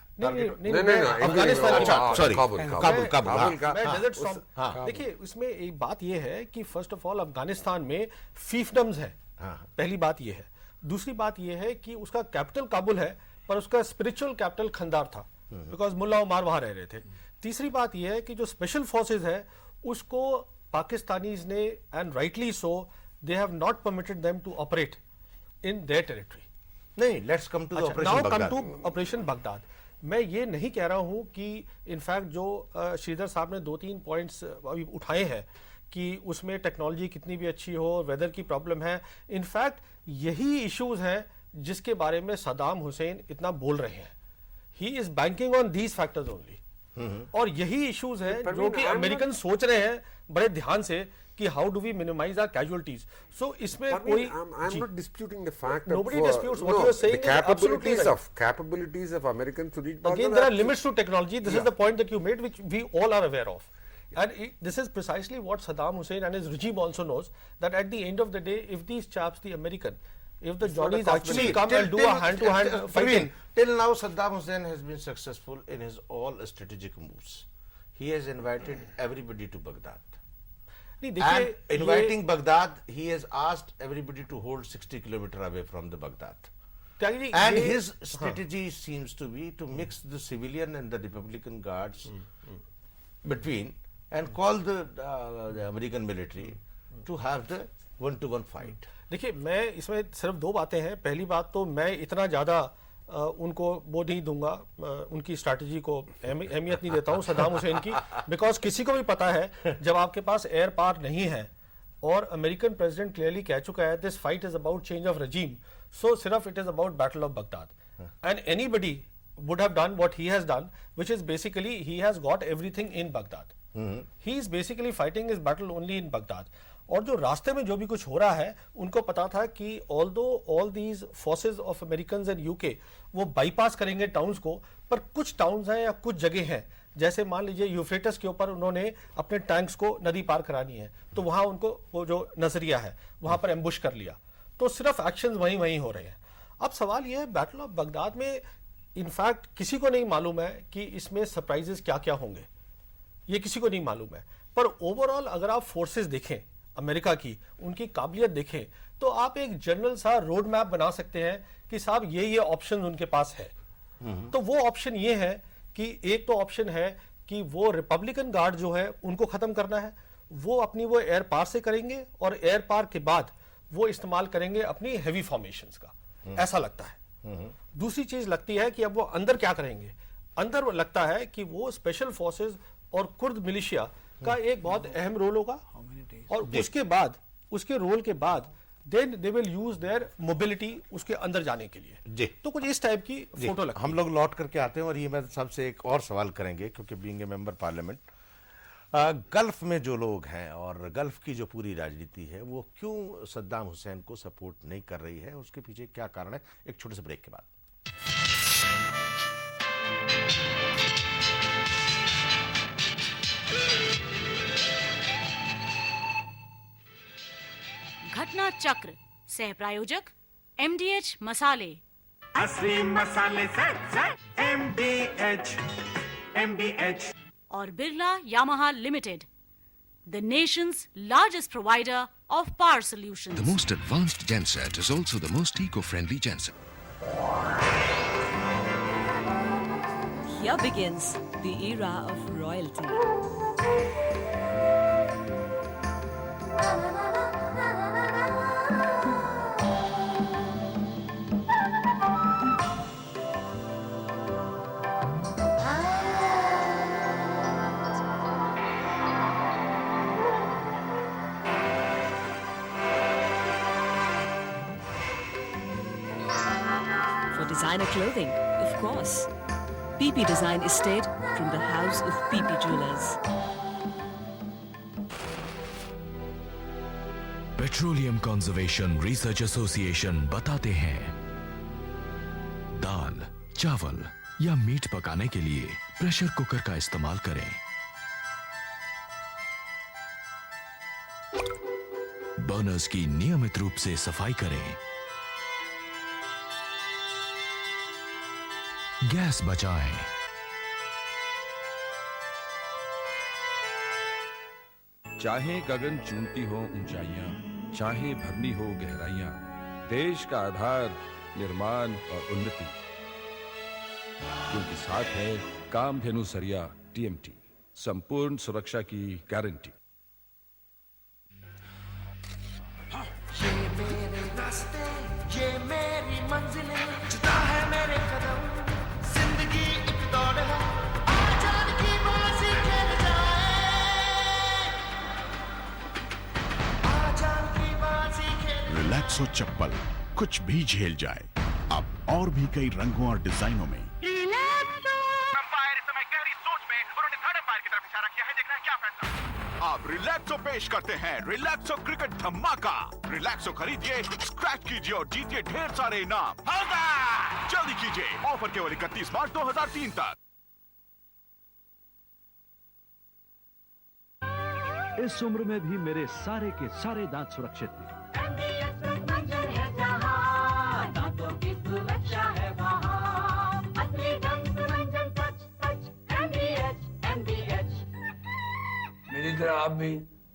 S5: देखिए, इसमें एक बात यह है कि फर्स्ट ऑफ ऑल अफगानिस्तान में फीफडम्स है. पहली बात यह है. दूसरी बात यह है कि उसका कैपिटल काबुल है, पर उसका स्पिरिचुअल कैपिटल खंदार था, बिकॉज मुल्ला उमार वहां रह रहे थे. तीसरी बात यह है कि जो स्पेशल फोर्सेस है उसको पाकिस्तानीज ने, and rightly so, they have not permitted them to operate in their territory.
S4: नहीं, let's come to
S5: operation Baghdad. मैं ये नहीं कह रहा हूं कि इनफैक्ट जो श्रीधर साहब ने 2-3 पॉइंट्स अभी उठाए हैं कि उसमें टेक्नोलॉजी कितनी भी अच्छी हो, वेदर की प्रॉब्लम है, इनफैक्ट यही इश्यूज हैं जिसके बारे में सदाम हुसैन इतना बोल रहे हैं. He is banking on these factors only. और यही इश्यूज है जो कि अमेरिकन सोच रहे हैं बड़े ध्यान से कि how do we minimize our casualties. So इसमें कोई,
S7: I'm not disputing the fact
S5: nobody disputes what you are saying.
S7: The capabilities of Americans to reach Baghdad.
S5: Again, there are limits to technology. This is the point that you made, which we all are aware of. And this is precisely what Saddam Hussein and his regime also knows, that at the end of the day, if these chaps, the American, if the Johnnies actually come and do a hand-to-hand fighting.
S4: Till now, Saddam Hussein has been successful in his all strategic moves. He has invited everybody to Baghdad. And inviting Baghdad, he has asked everybody to hold 60 kilometers away from the Baghdad. And his strategy seems to be to mix the civilian and the Republican guards between and call the American military to have the one-to-one fight.
S5: देखिए, मैं इसमें सिर्फ 2 बातें हैं. पहली बात तो मैं इतना ज़्यादा उनको वो नहीं दूंगा, उनकी स्ट्रैटेजी को अहमियत नहीं देता हूं सद्दाम हुसैन की, बिकॉज किसी को भी पता है जब आपके पास एयर पावर नहीं है, और अमेरिकन प्रेसिडेंट क्लियरली कह चुका है this fight is about change of regime, so सिर्फ it is about battle of Baghdad. And anybody would have done what he has done, which is basically he has got everything in Baghdad. He is basically fighting his battle only in Baghdad. और जो रास्ते में जो भी कुछ हो रहा है, उनको पता था कि although all these forces of Americans and UK वो बाईपास करेंगे टाउन्स को, पर कुछ टाउन्स हैं या कुछ जगह हैं, जैसे मान लीजिए यूफ्रेटस के ऊपर उन्होंने अपने टैंक्स को नदी पार करानी है, तो वहां उनको वो जो नजरिया है वहां पर एम्बुश कर लिया, तो सिर्फ एक्शन वहीं हो रहे हैं. अब सवाल यह है, बैटल ऑफ बगदाद में इनफैक्ट किसी को नहीं मालूम है कि इसमें सरप्राइजेस क्या क्या होंगे, ये किसी को नहीं मालूम है. पर ओवरऑल अगर आप फोर्सेस देखें, अमेरिका की उनकी काबिलियत देखें तो आप एक जनरल सा रोड मैप बना सकते हैं कि साहब ये ऑप्शन उनके पास है। तो वो ऑप्शन ये है कि एक तो ऑप्शन है कि वो रिपब्लिकन गार्ड जो है उनको खत्म करना है, वो अपनी वो एयर पार से करेंगे और एयर पार के बाद वो इस्तेमाल करेंगे अपनी हेवी फॉर्मेशंस का, ऐसा लगता है। दूसरी चीज लगती है कि अब वो अंदर क्या करेंगे, अंदर लगता है कि वो स्पेशल फोर्सेस और कुर्द मिलिशिया का एक बहुत अहम रोल होगा और उसके रोल के बाद then they will use their mobility उसके अंदर जाने के लिए।
S4: जी,
S5: तो कुछ इस टाइप की फोटो लगती है।
S4: हम लोग लौट करके आते हैं और ये मैं सबसे एक और सवाल करेंगे क्योंकि being a member parliament, gulf में जो लोग हैं और गल्फ की जो पूरी राजनीति है वो क्यों सद्दाम हुसैन को सपोर्ट नहीं कर रही है, उसके पीछे क्या कारण है, एक छोटे से ब्रेक के बाद।
S1: घटना चक्र सह प्रायोजक MDH मसाले,
S9: असली मसाले से MDH
S1: और Birla Yamaha limited, the nation's largest provider of power solutions.
S3: The most advanced genset is also the most eco-friendly genset.
S12: Here begins the era of royalty. For designer clothing, of course. PP Design Estate from the house of PP Jewelers.
S2: Petroleum conservation research association बताते हैं, दाल, चावल या मीट पकाने के लिए प्रेशर कुकर का इस्तेमाल करें। बर्नर्स की नियमित रूप से सफाई करें। गैस बचाएं।
S10: चाहे गगन चूमती हो ऊंचाइयां, चाहे भरनी हो गहराइयां, देश का आधार निर्माण और उन्नति, क्योंकि साथ है कामधेनु सरिया TMT, संपूर्ण सुरक्षा की गारंटी।
S9: ये मेरे रास्ते, ये मेरी मंजिलें, जुदा है मेरे कदम, जिंदगी एक दौड़ है, आजाद की बाजी खेल जाए, आजाद की बाजी खेल।
S13: रिलैक्सो चप्पल कुछ भी झेल जाए, अब और भी कई रंगों और डिजाइनों में।
S18: अंपायर इस समय गहरी सोच में, उन्होंने थर्ड अंपायर की तरफ इशारा किया है, देखना है क्या फैसला। आप रिलैक्सो पेश करते हैं रिलैक्सो क्रिकेट धमाका। रिलैक्सो खरीदिए, स्क्रैच कीजिए और जीतिए ढेर सारे इनाम। जल्दी कीजिए, ऑफर केवल 31 मार्च 2003 तक।
S19: इस उम्र में भी मेरे सारे के सारे दांत सुरक्षित थे।
S9: दांतों की सुरक्षा है वहाँ, असली दंत मंजन सच MDH।
S8: मेरी तरह आप भी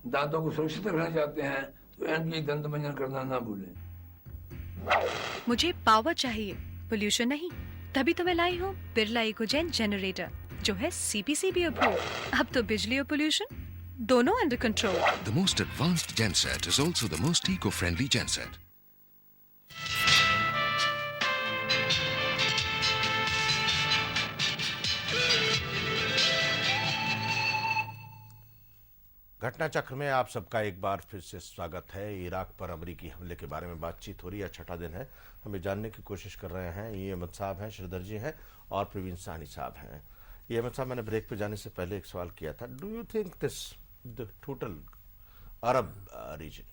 S8: दांतों को सुरक्षित रखना चाहते हैं तो MDH दंत मंजन करना ना भूलें।
S22: मुझे पावर चाहिए, पोल्यूशन नहीं। तभी तो मैं लाई हूँ बिरला इकोजेन जनरेटर, जो है CPCB अप्रूव। अब तो बिजली और पोल्यूशन दोनों under control.
S3: The most advanced genset is also the most eco-friendly genset.
S4: घटना चक्र में आप सबका एक बार फिर से स्वागत है। इराक पर अमेरिकी हमले के बारे में बातचीत हो रही है, छठा दिन है। हमें जानने की कोशिश कर रहे हैं, ये अहमद साहब हैं, श्रीधर जी हैं और प्रवीण साहनी साहब हैं। ये अहमद साहब, मैंने ब्रेक पे जाने से पहले एक सवाल किया था, do you think this the total Arab region,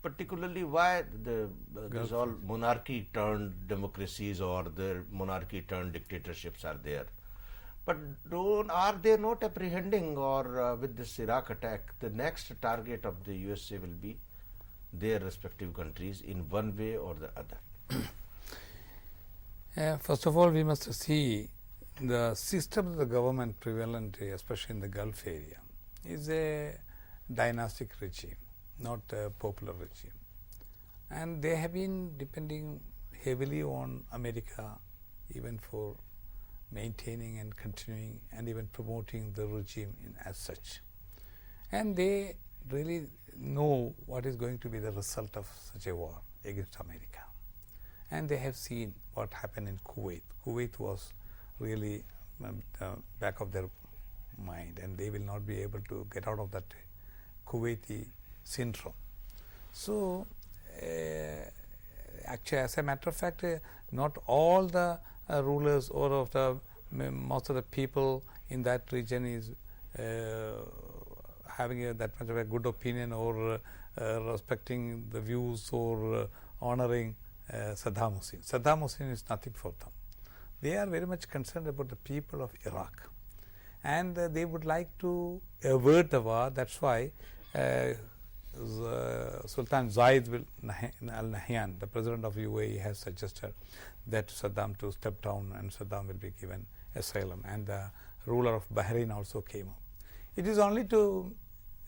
S4: particularly why these all monarchy turned democracies or the monarchy turned dictatorships are there, but are they not apprehending or with this Iraq attack the next target of the USA will be their respective countries in one way or the other?
S6: First of all, we must see the system of the government prevalent, especially in the Gulf area, is a dynastic regime. not a popular regime. And they have been depending heavily on America even for maintaining and continuing and even promoting the regime as such. And they really know what is going to be the result of such a war against America. And they have seen what happened in Kuwait. Kuwait was really back of their mind, and they will not be able to get out of that Kuwaiti syndrome. So actually, as a matter of fact, not all the rulers or of the most of the people in that region is having that much of a good opinion or respecting the views or honoring Saddam Hussein. Saddam Hussein is nothing for them. They are very much concerned about the people of Iraq, and they would like to avert the war. That's why Sultan Zayed Al Nahyan, the president of UAE, has suggested that Saddam to step down and Saddam will be given asylum, and the ruler of Bahrain also came up. It is only to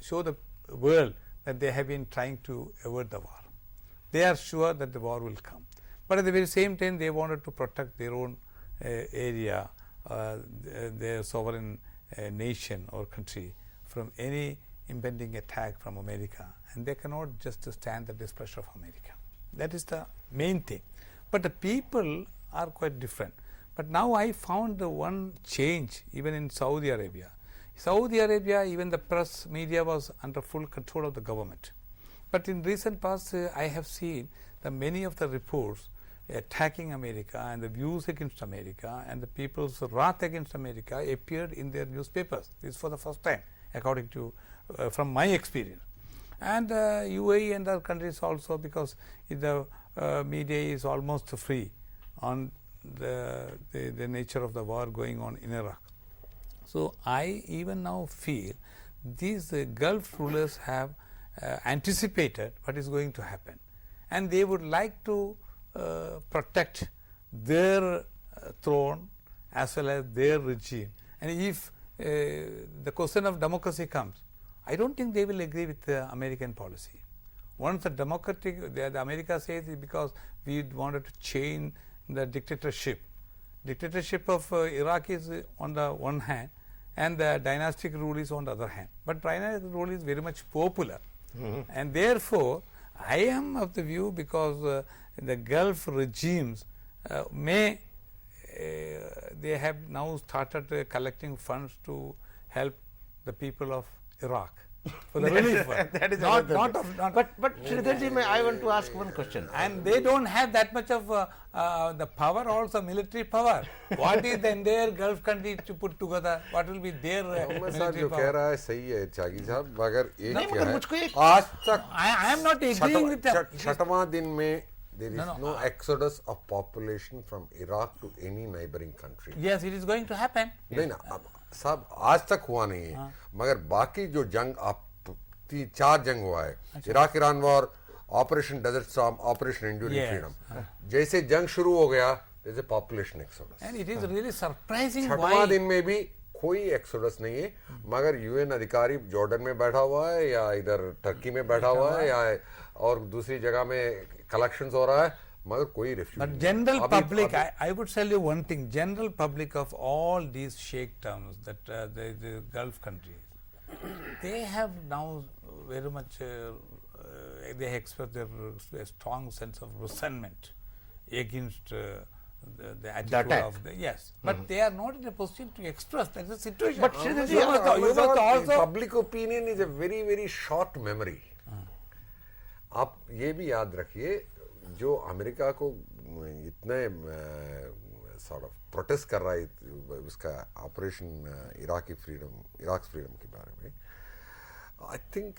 S6: show the world that they have been trying to avert the war. They are sure that the war will come, but at the very same time they wanted to protect their own area, their sovereign nation or country from any impending attack from America, and they cannot just stand the displeasure of America. That is the main thing. But the people are quite different. But now I found the one change even in Saudi Arabia. Saudi Arabia, even the press media was under full control of the government. But in recent past, I have seen that many of the reports attacking America and the views against America and the people's wrath against America appeared in their newspapers. This is for the first time, according to from my experience. And UAE and other countries also, because the media is almost free on the nature of the war going on in Iraq. So I even now feel these Gulf rulers have anticipated what is going to happen, and they would like to protect their throne as well as their regime. And if the question of democracy comes, I don't think they will agree with the American policy. Once the the America says it because we wanted to change the dictatorship. Dictatorship of Iraq is on the one hand, and the dynastic rule is on the other hand. But dynastic rule is very much popular, and therefore I am of the view, because the Gulf regimes they have now started collecting funds to help the people of Iraq for the relief work.
S4: That is
S6: not
S4: but Sridharji, I want to ask one question.
S6: And they don't have that much of the power, also military power. What is the entire Gulf country to put together? What will be their military power?
S7: कह रहा है सही है त्यागी साहब, मगर एक
S6: है,
S7: आज तक
S6: I am not agreeing with them.
S7: छठवां दिन में there is no exodus of population from Iraq to any neighboring country.
S6: Yes, it is going to happen.
S7: नहीं ना साहब, आज तक हुआ नहीं है, मगर बाकी जो जंग आप 4 जंग हुआ है, Iraq Iran war, operation Desert Storm, operation Enduring Freedom, जैसे जंग शुरू हो गया जैसे population exodus,
S6: and it is really surprising
S7: छठवां दिन में भी कोई एक्सोडस नहीं है, मगर यूएन अधिकारी जॉर्डन में बैठा हुआ है या इधर टर्की में बैठा हुआ है या और दूसरी जगह में कलेक्शंस हो रहा है, मगर कोई refugee.
S6: But general public, I would tell you one thing, general public of all these shakedowns, that the Gulf countries, they have now very much, they express a strong sense of resentment against the attitude of the, yes, but they are not in a position to express. That's the situation.
S7: But you must also, public opinion is a very very short memory. आप ये भी याद रखिए, जो अमेरिका को इतने sort of प्रोटेस्ट कर रहा है उसका ऑपरेशन इराक फ्रीडम के बारे में, I think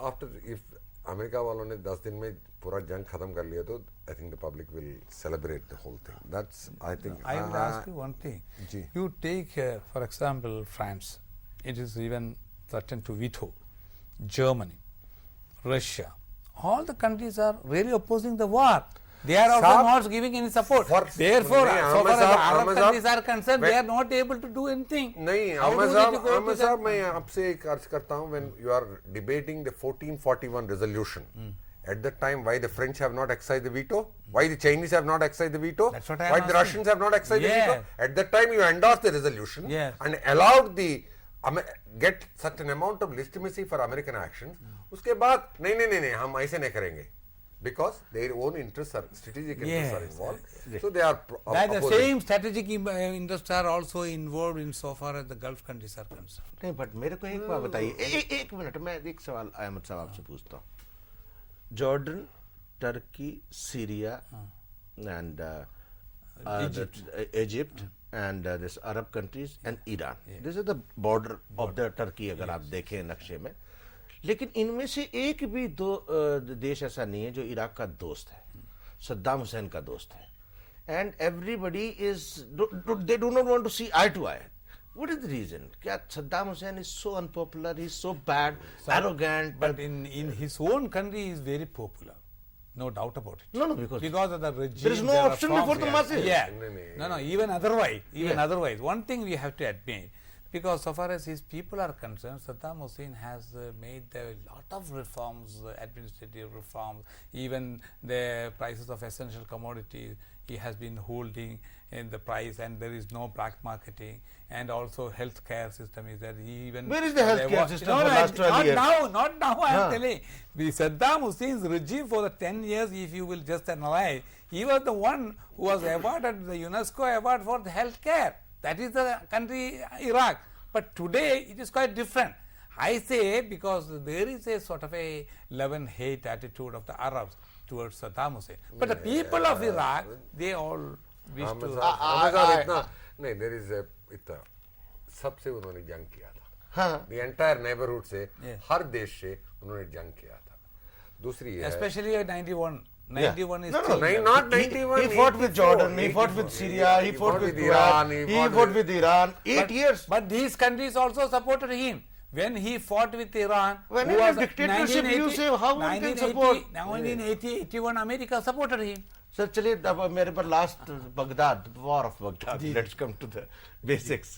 S7: after if America वालों ने 10 दिन में पूरा जंग खत्म कर लिया तो I think the public will celebrate the whole thing. That's I think.
S6: I would ask you one thing. You take for example France, it is even threatened to veto. Germany, Russia, all the countries are really opposing the war. They are also not giving any support. Therefore, so far as the Arab countries are concerned, they are not able to do anything.
S7: नहीं, Ahmed साहब, मैं आपसे एक अर्ज करता हूँ, when you are debating the 1441 resolution, at that time, why the French have not exercised the veto? Why the Chinese have not exercised the veto?
S6: That's what I am
S7: Why the Russians have not exercised the veto? At that time, you endorsed the resolution and allowed the get such an amount of legitimacy for American actions. उसके बाद नहीं हम ऐसे नहीं करेंगे, because their own interests are strategic interests are involved. So they are
S6: that the same strategic interests are also involved in so far as the Gulf countries are concerned.
S4: नहीं, but मेरे को एक बात बताइए, एक मिनट, मैं एक सवाल अहमद साहब आपसे पूछता हूँ. Jordan, Turkey, Syria, and Egypt, and this Arab countries and Iran. This is the border of the Turkey. अगर आप देखें नक्शे में, लेकिन इनमें से एक भी देश ऐसा नहीं है जो इराक का दोस्त है, सद्दाम हुसैन का दोस्त है. And everybody is, they do not want to see eye to eye. What is the reason? क्या Saddam Hussein is so unpopular, he is so bad, arrogant.
S6: But in his own country he is very popular. No doubt about it.
S4: No,
S6: because of the regime.
S4: There is no option before the masses.
S6: Yeah. No, even otherwise. One thing we have to admit, because so far as his people are concerned, Saddam Hussein has made a lot of reforms, administrative reforms, even the prices of essential commodities he has been holding in the price, and there is no black marketing, and also healthcare system is there.
S4: Where is the healthcare system for last 12 years?
S6: Not now, I am telling. The Saddam Hussein's regime for the 10 years, if you will just analyze, he was the one who was awarded the UNESCO award for the healthcare. That is the country Iraq. But today it is quite different. I say because there is a sort of a love and hate attitude of the Arabs towards Saddam Hussein. But the people of Iraq, they all wish to...
S7: नहीं, there is a सबसे उन्होंने जंग किया था. The entire neighborhood से, हर देश से उन्होंने जंग किया था. दूसरी है,
S6: especially 91. 91 is
S7: not 91.
S4: He fought with Jordan, he fought with Syria, he fought with Iran, he fought with Iran. 8 years.
S6: But these countries also supported him. When he fought with Iran,
S4: when it was dictatorship, you say how one can support?
S6: 1981, America supported him.
S4: Sir, चलिए अब मेरे पर last Baghdad, war of Baghdad. Let's come to the basics.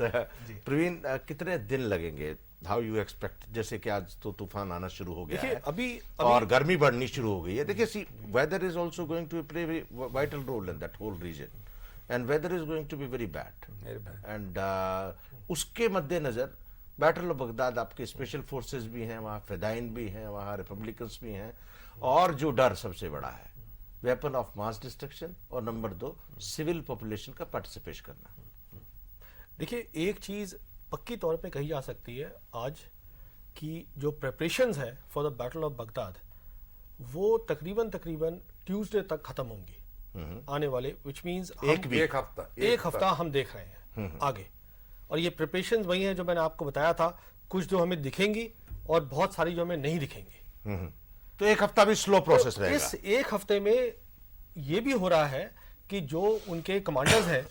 S4: Praveen, कितने दिन लगेंगे? How you expect? जैसे कि आज तो तूफान आना शुरू हो गया है
S5: अभी
S4: और गर्मी बढ़नी शुरू हो गई है. देखिए, see weather is also going to play vital role in that whole region, and weather is going to be very bad. And उसके मद्देनजर बैटल ऑफ बगदाद, आपके स्पेशल फोर्सेस भी हैं वहाँ, फेदाइन भी हैं वहाँ, रिपब्लिकन्स भी हैं, और जो डर सबसे बड़ा है वेपन ऑफ मास डिस्ट्रक्शन, और नंबर 2 सिविल पॉपुलेशन का पार्टिसिपेट करना.
S5: देखिए, एक चीज पक्की तौर पे कही जा सकती है आज कि जो प्रिपरेशंस है for the battle of Baghdad, वो तकरीबन ट्यूसडे तक खत्म होंगी आने वाले, विच मीन्स एक हफ्ता हम देख रहे हैं आगे. और ये प्रिपरेशंस वही हैं जो मैंने आपको बताया था, कुछ जो हमें दिखेंगी और बहुत सारी जो हमें नहीं दिखेंगी.
S4: तो एक हफ्ता भी स्लो प्रोसेस रहेगा.
S5: इस एक हफ्ते में ये भी हो रहा है कि जो उनके कमांडर्स हैं,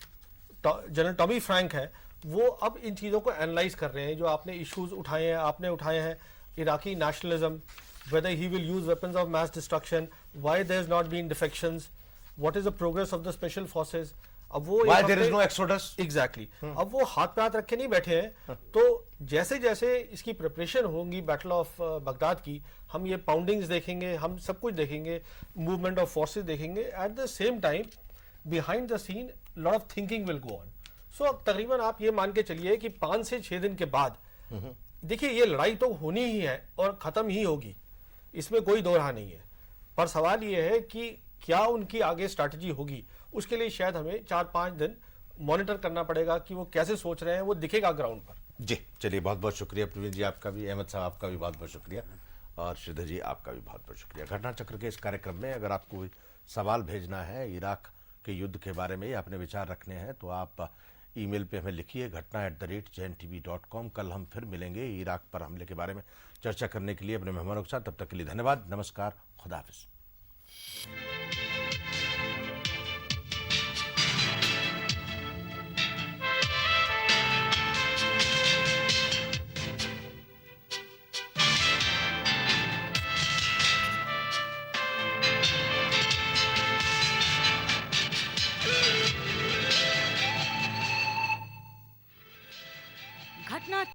S5: जनरल टॉमी फ्रैंक है, वो अब इन चीज़ों को एनालाइज कर रहे हैं. जो आपने इश्यूज उठाए हैं, आपने उठाए हैं Iraqi nationalism, whether he will use weapons of mass destruction, why there is not been defections, what is the progress of the special forces. अब वो
S4: Why there is no exodus?
S5: Exactly. अब वो हाथ पे हाथ रख के नहीं बैठे हैं. तो जैसे जैसे इसकी प्रिपरेशन होंगी बैटल ऑफ बगदाद की, हम ये पाउंडिंग्स देखेंगे, हम सब कुछ देखेंगे, मूवमेंट ऑफ फोर्सेस देखेंगे. At the same time behind the scene lot of thinking will go on. So तकरीबन आप ये मान के चलिए कि 5 से 6 दिन के बाद, देखिए, ये लड़ाई तो होनी ही है और खत्म ही होगी, इसमें कोई दो राह नहीं है. पर सवाल ये है कि क्या उनकी आगे स्ट्रैटेजी होगी. उसके लिए शायद हमें 4-5 दिन मॉनिटर करना पड़ेगा कि वो कैसे सोच रहे हैं, वो दिखेगा ग्राउंड पर.
S4: जी, चलिए, बहुत बहुत शुक्रिया प्रवीण जी, आपका भी, अहमद साहब आपका भी बहुत बहुत शुक्रिया, और श्रीधर जी आपका भी बहुत बहुत शुक्रिया. घटना चक्र के इस कार्यक्रम में अगर आपको कोई सवाल भेजना है इराक के युद्ध के बारे में, या अपने विचार रखने हैं, तो आप ईमेल पे हमें लिखिए घटना@jntv.com. कल हम फिर मिलेंगे इराक पर हमले के बारे में चर्चा करने के लिए अपने मेहमानों के साथ. तब तक के लिए धन्यवाद, नमस्कार, खुदा हाफिज.
S1: घटना